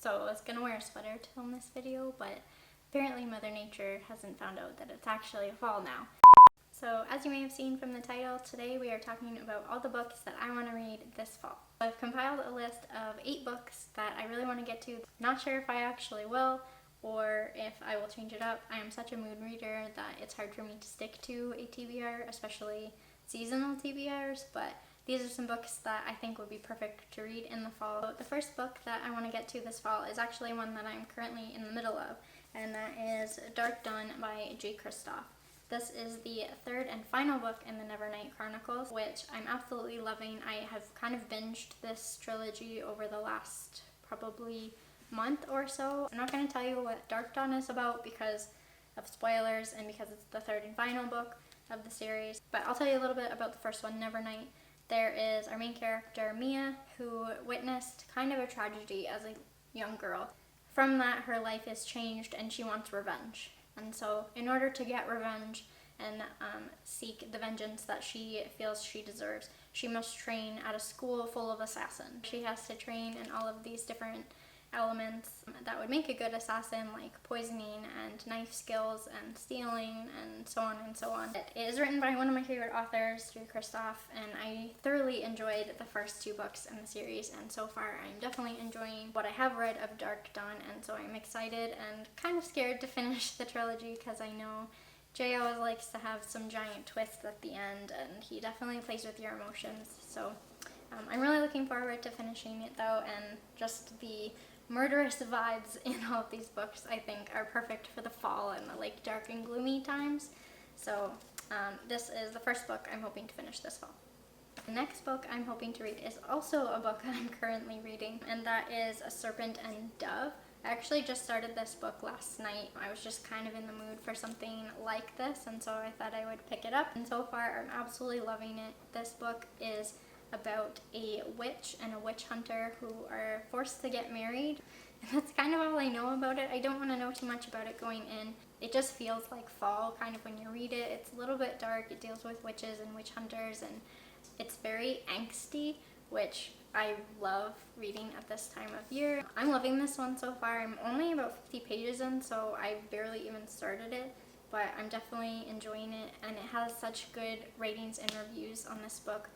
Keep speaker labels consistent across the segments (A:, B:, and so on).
A: So I was gonna wear a sweater to film this video, but apparently Mother Nature hasn't found out that it's actually fall now. So as you may have seen from the title, today we are talking about all the books that I want to read this fall. I've compiled a list of 8 books that I really want to get to. Not sure if I actually will or if I will change it up. I am such a mood reader that it's hard for me to stick to a TBR, especially seasonal TBRs, but these are some books that I think would be perfect to read in the fall. So the first book that I want to get to this fall is actually one that I'm currently in the middle of, and that is Dark Dawn by J. Kristoff. This is the third and final book in the Nevernight Chronicles, which I'm absolutely loving. I have kind of binged this trilogy over the last probably month or so. I'm not going to tell you what Dark Dawn is about because of spoilers and because it's the third and final book of the series, but I'll tell you a little bit about the first one, Nevernight. There is our main character, Mia, who witnessed kind of a tragedy as a young girl. From that, her life is changed and she wants revenge. And so in order to get revenge and seek the vengeance that she feels she deserves, she must train at a school full of assassins. She has to train in all of these different elements that would make a good assassin, like poisoning and knife skills and stealing and so on and so on. It is written by one of my favorite authors, J. Kristoff, and I thoroughly enjoyed the first 2 books in the series, and so far I'm definitely enjoying what I have read of Dark Dawn, and so I'm excited and kind of scared to finish the trilogy because I know Jay always likes to have some giant twists at the end, and he definitely plays with your emotions. So I'm really looking forward to finishing it though, and just the murderous vibes in all of these books I think are perfect for the fall and the like dark and gloomy times. So this is the first book I'm hoping to finish this fall. The next book I'm hoping to read is also a book that I'm currently reading, and that is A Serpent and Dove. I actually just started this book last night. I was just kind of in the mood for something like this, and so I thought I would pick it up, and so far I'm absolutely loving it. This book is about a witch and a witch hunter who are forced to get married. And that's kind of all I know about it. I don't want to know too much about it going in. It just feels like fall kind of when you read it. It's a little bit dark. It deals with witches and witch hunters, and it's very angsty, which I love reading at this time of year. I'm loving this one so far. I'm only about 50 pages in, so I barely even started it, but I'm definitely enjoying it, and it has such good ratings and reviews on this book.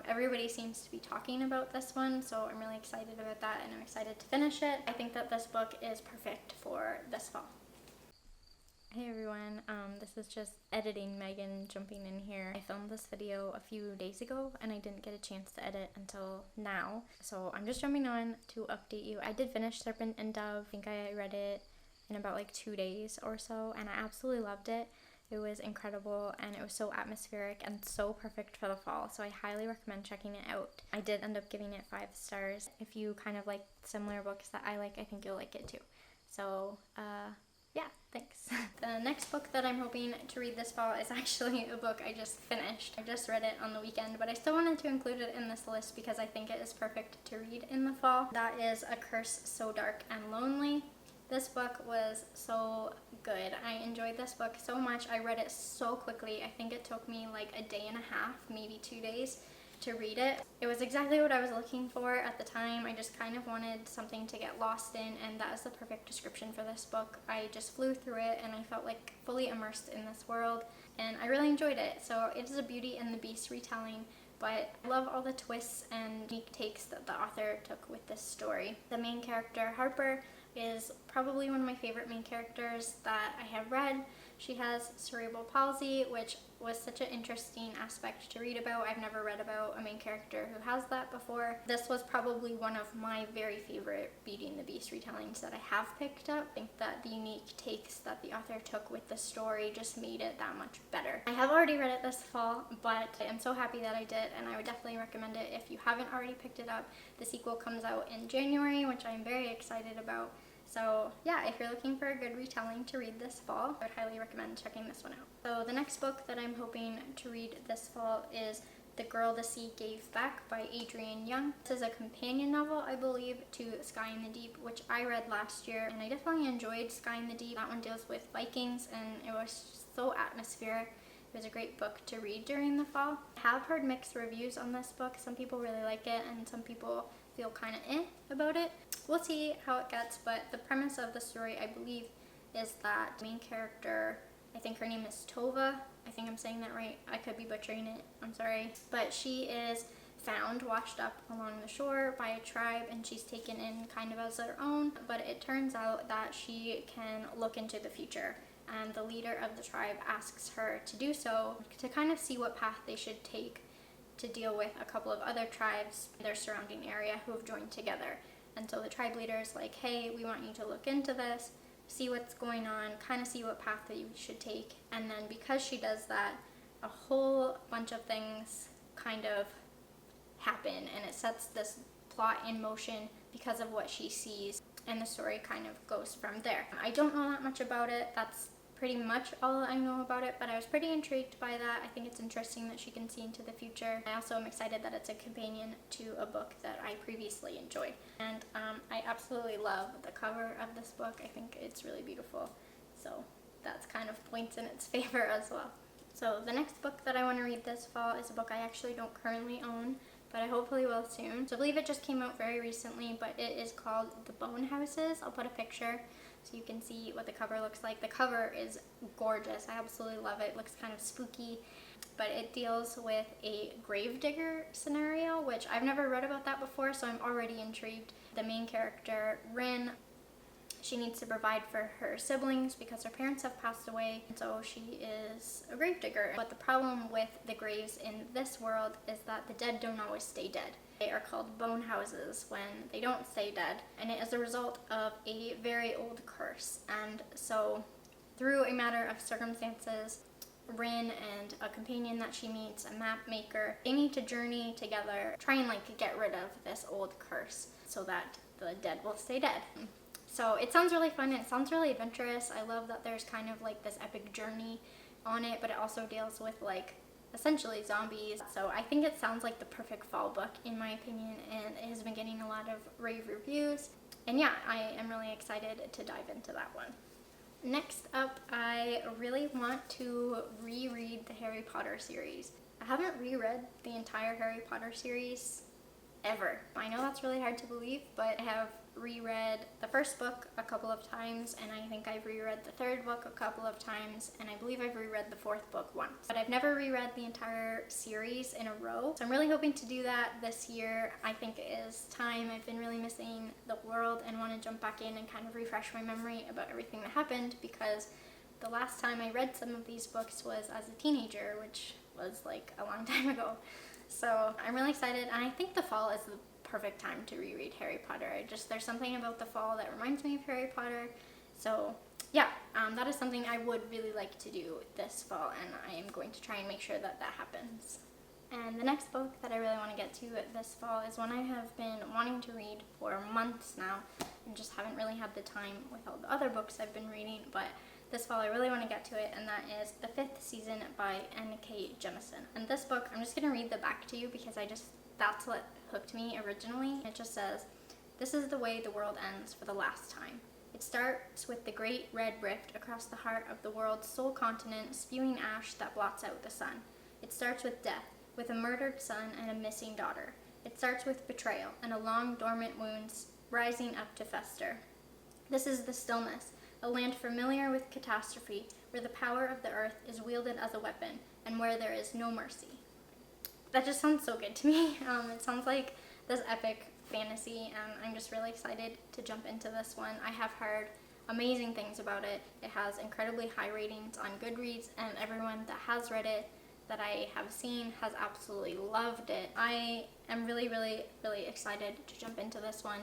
A: Everybody seems to be talking about this one, so I'm really excited about that, and I'm excited to finish it. I think that this book is perfect for this fall. Hey everyone, this is just editing Megan jumping in here. I filmed this video a few days ago and I didn't get a chance to edit until now, so I'm just jumping on to update you. I did finish Serpent and Dove. I think I read it in about like 2 days or so, and I absolutely loved it. It was incredible, and it was so atmospheric and so perfect for the fall, so I highly recommend checking it out. I did end up giving it 5 stars. If you kind of like similar books that I like, I think you'll like it too. So yeah, thanks. The next book that I'm hoping to read this fall is actually a book I just finished. I just read it on the weekend, but I still wanted to include it in this list because I think it is perfect to read in the fall. That is A Curse So Dark and Lonely. This book was so good. I enjoyed this book so much. I read it so quickly. I think it took me like a day and a half, maybe 2 days to read it. It was exactly what I was looking for at the time. I just kind of wanted something to get lost in, and that is the perfect description for this book. I just flew through it and I felt like fully immersed in this world, and I really enjoyed it. So it is a Beauty and the Beast retelling, but I love all the twists and unique takes that the author took with this story. The main character, Harper, is probably one of my favorite main characters that I have read. She has cerebral palsy, which was such an interesting aspect to read about. I've never read about a main character who has that before. This was probably one of my very favorite Beauty and the Beast retellings that I have picked up. I think that the unique takes that the author took with the story just made it that much better. I have already read it this fall, but I am so happy that I did, and I would definitely recommend it if you haven't already picked it up. The sequel comes out in January, which I'm very excited about. So yeah, if you're looking for a good retelling to read this fall, I would highly recommend checking this one out. So the next book that I'm hoping to read this fall is The Girl the Sea Gave Back by Adrienne Young. This is a companion novel, I believe, to Sky in the Deep, which I read last year, and I definitely enjoyed Sky in the Deep. That one deals with Vikings, and it was so atmospheric. It was a great book to read during the fall. I have heard mixed reviews on this book. Some people really like it, and some people feel kind of about it. we'll see how it gets, but the premise of the story, I believe, is that the main character, I think her name is Tova, I think I'm saying that right, I could be butchering it, I'm sorry, but she is found washed up along the shore by a tribe, and she's taken in kind of as her own, but it turns out that she can look into the future, and the leader of the tribe asks her to do so to kind of see what path they should take to deal with a couple of other tribes in their surrounding area who have joined together. And so the tribe leader is like, hey, we want you to look into this, see what's going on, kind of see what path that you should take. And then because she does that, a whole bunch of things kind of happen, and it sets this plot in motion because of what she sees, and the story kind of goes from there. I don't know that much about it. That's pretty much all I know about it, but I was pretty intrigued by that. I think it's interesting that she can see into the future. I also am excited that it's a companion to a book that I previously enjoyed. And I absolutely love the cover of this book. I think it's really beautiful. So that's kind of points in its favor as well. So the next book that I want to read this fall is a book I actually don't currently own, but I hopefully will soon. So I believe it just came out very recently, but it is called The Bone Houses. I'll put a picture so you can see what the cover looks like. The cover is gorgeous. I absolutely love it. It looks kind of spooky, but it deals with a gravedigger scenario, which I've never read about that before, so I'm already intrigued. The main character, Rin, she needs to provide for her siblings because her parents have passed away, and so she is a gravedigger. But the problem with the graves in this world is that the dead don't always stay dead. They are called bone houses when they don't stay dead, and it is a result of a very old curse. And so through a matter of circumstances, Rin and a companion that she meets, a map maker, they need to journey together, try and get rid of this old curse so that the dead will stay dead. So it sounds really fun, it sounds really adventurous. I love that there's kind of this epic journey on it, but it also deals with essentially zombies. So I think it sounds like the perfect fall book in my opinion, and it has been getting a lot of rave reviews. And yeah, I am really excited to dive into that one. Next up, I really want to reread the Harry Potter series. I haven't reread the entire Harry Potter series ever. I know that's really hard to believe, but I have reread the first book a couple of times, and I think I've reread the third book a couple of times, and I believe I've reread the fourth book once. But I've never reread the entire series in a row, so I'm really hoping to do that this year. I think it is time. I've been really missing the world and want to jump back in and kind of refresh my memory about everything that happened, because the last time I read some of these books was as a teenager, which was a long time ago. So I'm really excited, and I think the fall is the perfect time to reread Harry Potter. There's something about the fall that reminds me of Harry Potter. So yeah, that is something I would really like to do this fall, and I am going to try and make sure that that happens. And the next book that I really want to get to this fall is one I have been wanting to read for months now, and just haven't really had the time with all the other books I've been reading, but this fall I really want to get to it, and that is The Fifth Season by N.K. Jemisin. And this book, I'm just going to read the back to you because that's what hooked me originally. It just says, "This is the way the world ends for the last time. It starts with the great red rift across the heart of the world's sole continent, spewing ash that blots out the sun. It starts with death, with a murdered son and a missing daughter. It starts with betrayal and a long dormant wounds rising up to fester. This is the stillness, a land familiar with catastrophe, where the power of the earth is wielded as a weapon, and where there is no mercy." That just sounds so good to me. It sounds like this epic fantasy, and I'm just really excited to jump into this one. I have heard amazing things about it. It has incredibly high ratings on Goodreads, and everyone that has read it that I have seen has absolutely loved it. I am really, really, really excited to jump into this one.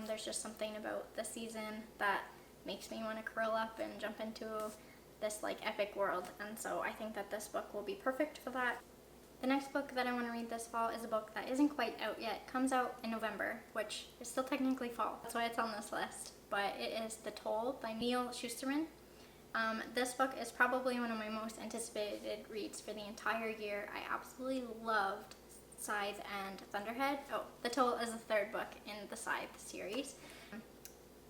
A: There's just something about the season that makes me want to curl up and jump into this epic world, and so I think that this book will be perfect for that. The next book that I want to read this fall is a book that isn't quite out yet. It comes out in November, which is still technically fall. That's why it's on this list. But it is The Toll by Neil Shusterman. This book is probably one of my most anticipated reads for the entire year. I absolutely loved Scythe and Thunderhead. Oh, The Toll is the third book in the Scythe series.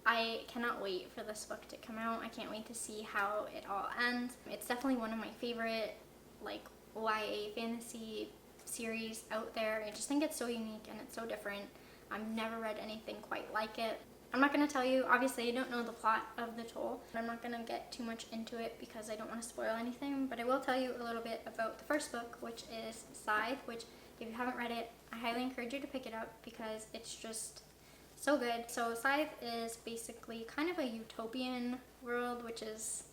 A: I cannot wait for this book to come out. I can't wait to see how it all ends. It's definitely one of my favorite YA fantasy series out there. I just think it's so unique and it's so different. I've never read anything quite like it. I'm not going to tell you, obviously I don't know the plot of The Toll, but I'm not going to get too much into it because I don't want to spoil anything, but I will tell you a little bit about the first book, which is Scythe, which if you haven't read it, I highly encourage you to pick it up because it's just so good. So Scythe is basically kind of a utopian world, which is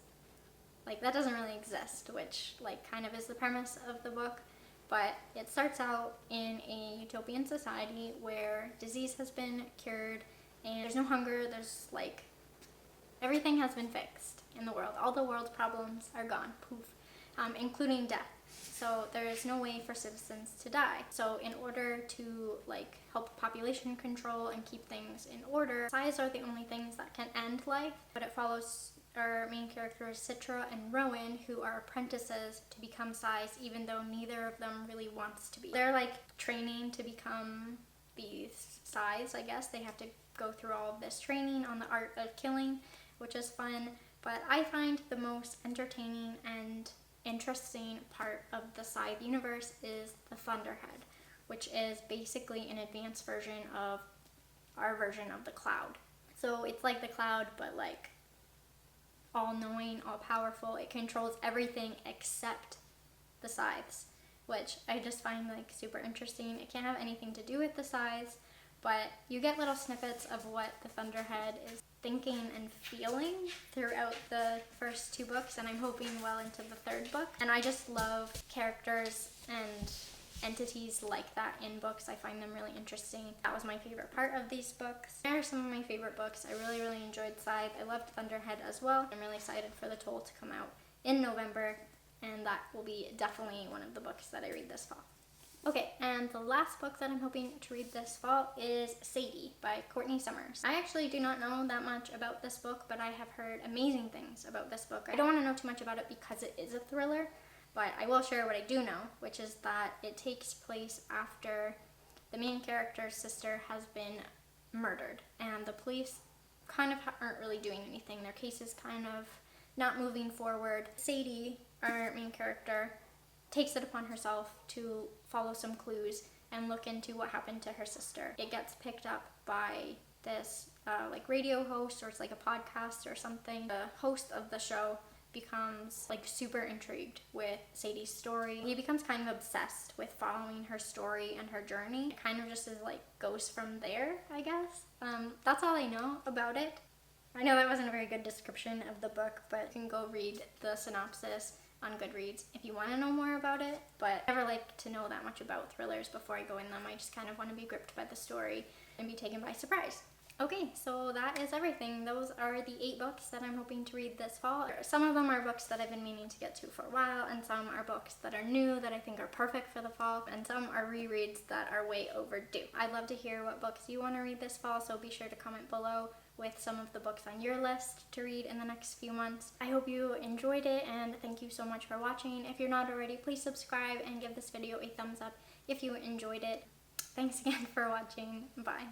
A: like, that doesn't really exist, which like kind of is the premise of the book. But it starts out in a utopian society where disease has been cured and there's no hunger, there's like, everything has been fixed in the world. All the world's problems are gone, poof, including death. So there is no way for citizens to die. So in order to like help population control and keep things in order, scythes are the only things that can end life, but it follows our main characters Citra and Rowan, who are apprentices to become scythes, even though neither of them really wants to be. They're like training to become these scythes, I guess. They have to go through all of this training on the art of killing, which is fun. But I find the most entertaining and interesting part of the Scythe universe is the Thunderhead, which is basically an advanced version of our version of the Cloud. So it's like the Cloud, but like all-knowing, all-powerful. It controls everything except the scythes, which I just find like super interesting. It can't have anything to do with the scythes, but you get little snippets of what the Thunderhead is thinking and feeling throughout the first two books, and I'm hoping well into the third book. And I just love characters and entities like that in books. I find them really interesting. That was my favorite part of these books. They are some of my favorite books. I really enjoyed Scythe. I loved Thunderhead as well. I'm really excited for The Toll to come out in November, and that will be definitely one of the books that I read this fall. Okay, and the last book that I'm hoping to read this fall is Sadie by Courtney Summers. I actually do not know that much about this book, but I have heard amazing things about this book. I don't want to know too much about it because it is a thriller, but I will share what I do know, which is that it takes place after the main character's sister has been murdered, and the police kind of aren't really doing anything. Their case is kind of not moving forward. Sadie, our main character, takes it upon herself to follow some clues and look into what happened to her sister. It gets picked up by this like radio host, or it's like a podcast or something. The host of the show becomes like super intrigued with Sadie's story. He becomes kind of obsessed with following her story and her journey. It kind of just is like goes from there, I guess. That's all I know about it. I know that wasn't a very good description of the book, but you can go read the synopsis on Goodreads if you want to know more about it. But I never like to know that much about thrillers before I go in them. I just kind of want to be gripped by the story and be taken by surprise. Okay, so that is everything. Those are the 8 books that I'm hoping to read this fall. Some of them are books that I've been meaning to get to for a while, and some are books that are new that I think are perfect for the fall, and some are rereads that are way overdue. I'd love to hear what books you want to read this fall, so be sure to comment below with some of the books on your list to read in the next few months. I hope you enjoyed it, and thank you so much for watching. If you're not already, please subscribe and give this video a thumbs up if you enjoyed it. Thanks again for watching. Bye.